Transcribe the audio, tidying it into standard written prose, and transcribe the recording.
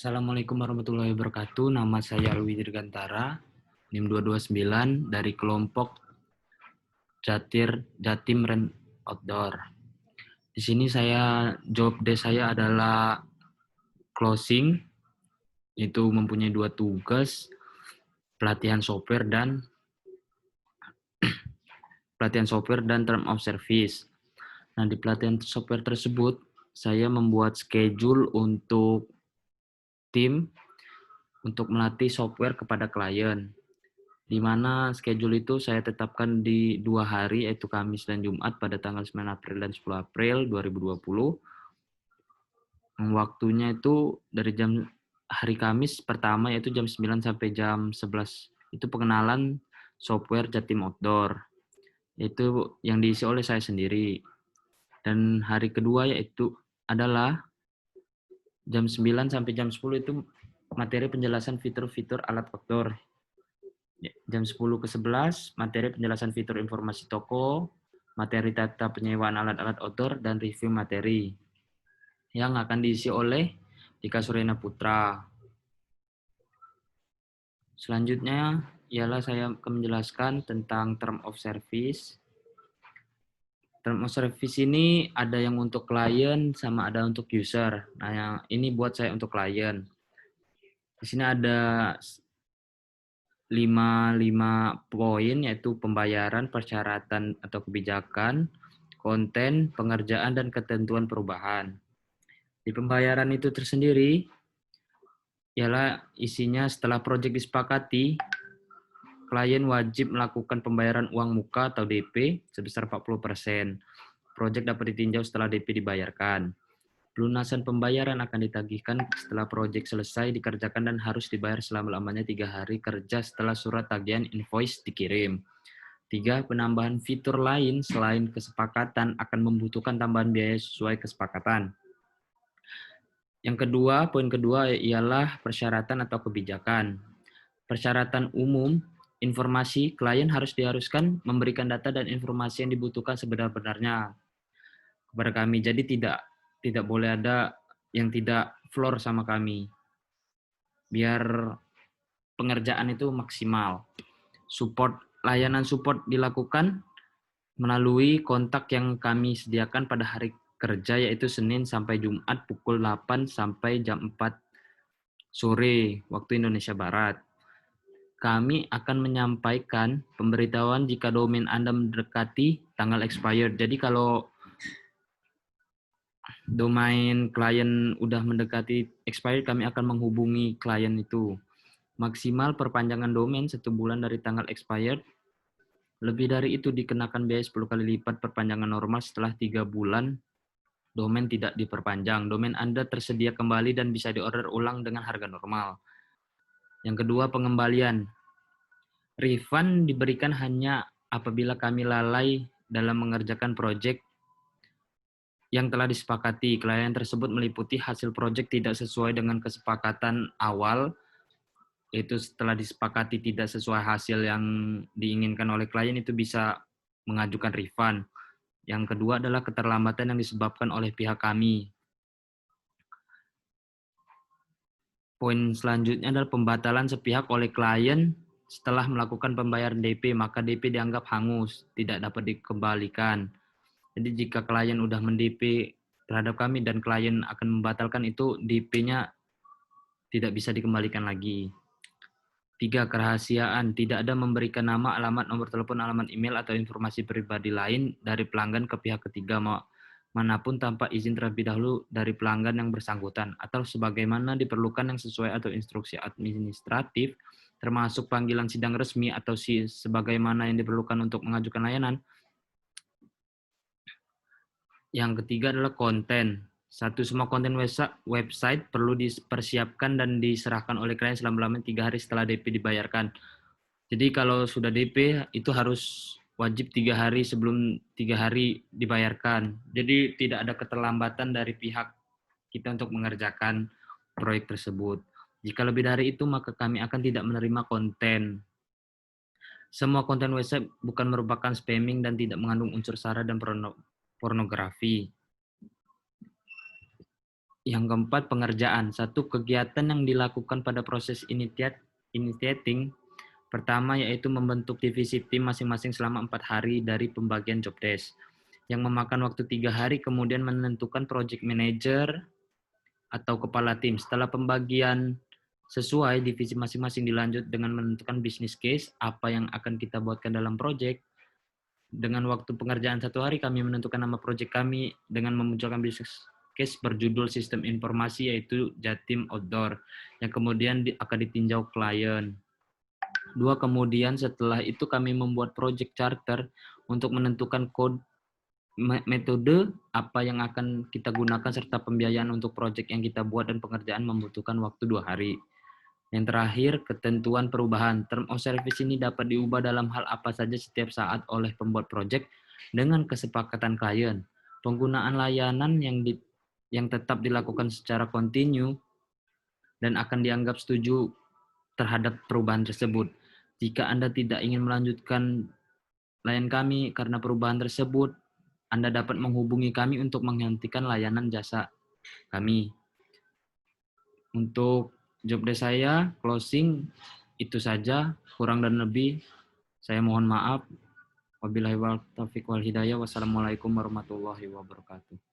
Assalamualaikum warahmatullahi wabarakatuh. Nama saya Alwi Dirgantara, NIM 229 dari kelompok Jatim Ren Outdoor. Di sini job desk saya adalah closing, itu mempunyai 2 tugas, pelatihan software dan term of service. Nah, di pelatihan software tersebut, saya membuat schedule untuk tim untuk melatih software kepada klien, di mana schedule itu saya tetapkan di 2 hari, yaitu Kamis dan Jumat pada tanggal 9 April dan 10 April 2020. Waktunya itu dari hari Kamis pertama, yaitu jam 9 sampai jam 11. Itu pengenalan software Jatim Outdoor. Itu yang diisi oleh saya sendiri. Dan hari kedua yaitu adalah jam 9 sampai jam 10 itu materi penjelasan fitur-fitur alat outdoor. Jam 10 ke 11, materi penjelasan fitur informasi toko, materi data penyewaan alat-alat outdoor, dan review materi yang akan diisi oleh Dika Surena Putra. Selanjutnya ialah saya akan menjelaskan tentang term of service. Term of service ini ada yang untuk klien sama ada untuk user. Nah, yang ini buat saya untuk klien. Di sini ada 5 poin, yaitu pembayaran, persyaratan atau kebijakan, konten, pengerjaan, dan ketentuan perubahan. Di pembayaran itu tersendiri, ialah isinya setelah proyek disepakati, klien wajib melakukan pembayaran uang muka atau DP sebesar 40%. Proyek dapat ditinjau setelah DP dibayarkan. Pelunasan pembayaran akan ditagihkan setelah proyek selesai dikerjakan dan harus dibayar selama-lamanya 3 hari kerja setelah surat tagihan invoice dikirim. 3. Penambahan fitur lain selain kesepakatan akan membutuhkan tambahan biaya sesuai kesepakatan. Yang kedua, poin kedua ialah persyaratan atau kebijakan. Persyaratan umum, informasi, klien diharuskan memberikan data dan informasi yang dibutuhkan sebenar-benarnya kepada kami. Jadi tidak boleh ada yang tidak floor sama kami, biar pengerjaan itu maksimal. Layanan support dilakukan melalui kontak yang kami sediakan pada hari kerja, yaitu Senin sampai Jumat pukul 8 sampai jam 4 sore waktu Indonesia Barat. Kami akan menyampaikan pemberitahuan jika domain Anda mendekati tanggal expired. Jadi kalau domain klien udah mendekati expired, kami akan menghubungi klien itu. Maksimal perpanjangan domain 1 bulan dari tanggal expired. Lebih dari itu dikenakan biaya 10 kali lipat perpanjangan normal setelah 3 bulan domain tidak diperpanjang. Domain Anda tersedia kembali dan bisa diorder ulang dengan harga normal. Yang kedua, pengembalian. Refund diberikan hanya apabila kami lalai dalam mengerjakan proyek yang telah disepakati. Klien tersebut meliputi hasil proyek tidak sesuai dengan kesepakatan awal, yaitu setelah disepakati tidak sesuai hasil yang diinginkan oleh klien, itu bisa mengajukan refund. Yang kedua adalah keterlambatan yang disebabkan oleh pihak kami. Poin selanjutnya adalah pembatalan sepihak oleh klien setelah melakukan pembayaran DP, maka DP dianggap hangus, tidak dapat dikembalikan. Jadi jika klien udah mend-DP terhadap kami dan klien akan membatalkan, itu DP-nya tidak bisa dikembalikan lagi. 3. Kerahasiaan. Tidak ada memberikan nama, alamat, nomor telepon, alamat email, atau informasi pribadi lain dari pelanggan ke pihak ketiga manapun tanpa izin terlebih dahulu dari pelanggan yang bersangkutan, atau sebagaimana diperlukan yang sesuai atau instruksi administratif, termasuk panggilan sidang resmi atau sebagaimana yang diperlukan untuk mengajukan layanan. Yang ketiga adalah konten. 1. Semua konten website perlu dipersiapkan dan diserahkan oleh klien selama-lamanya 3 hari setelah DP dibayarkan. Jadi kalau sudah DP itu harus wajib 3 hari sebelum 3 hari dibayarkan. Jadi tidak ada keterlambatan dari pihak kita untuk mengerjakan proyek tersebut. Jika lebih dari itu, maka kami akan tidak menerima konten. Semua konten website bukan merupakan spamming dan tidak mengandung unsur sara dan pornografi. Yang keempat, pengerjaan. Satu kegiatan yang dilakukan pada proses initiating. Pertama, yaitu membentuk divisi tim masing-masing selama 4 hari dari pembagian job desk. Yang memakan waktu 3 hari, kemudian menentukan project manager atau kepala tim. Setelah pembagian sesuai, divisi masing-masing dilanjut dengan menentukan business case, apa yang akan kita buatkan dalam project. Dengan waktu pengerjaan 1 hari, kami menentukan nama project kami dengan memunculkan business case berjudul sistem informasi, yaitu Jatim Outdoor, yang kemudian akan ditinjau klien. 2, kemudian setelah itu kami membuat project charter untuk menentukan metode apa yang akan kita gunakan serta pembiayaan untuk project yang kita buat, dan pengerjaan membutuhkan waktu 2 hari. Yang terakhir, ketentuan perubahan. Term of service ini dapat diubah dalam hal apa saja setiap saat oleh pembuat project dengan kesepakatan klien. Penggunaan layanan yang tetap dilakukan secara kontinu dan akan dianggap setuju terhadap perubahan tersebut. Jika Anda tidak ingin melanjutkan layan kami karena perubahan tersebut, Anda dapat menghubungi kami untuk menghentikan layanan jasa kami. Untuk job desk saya, closing, itu saja. Kurang dan lebih, saya mohon maaf. Wabillahi taufiq wal hidayah. Wassalamualaikum warahmatullahi wabarakatuh.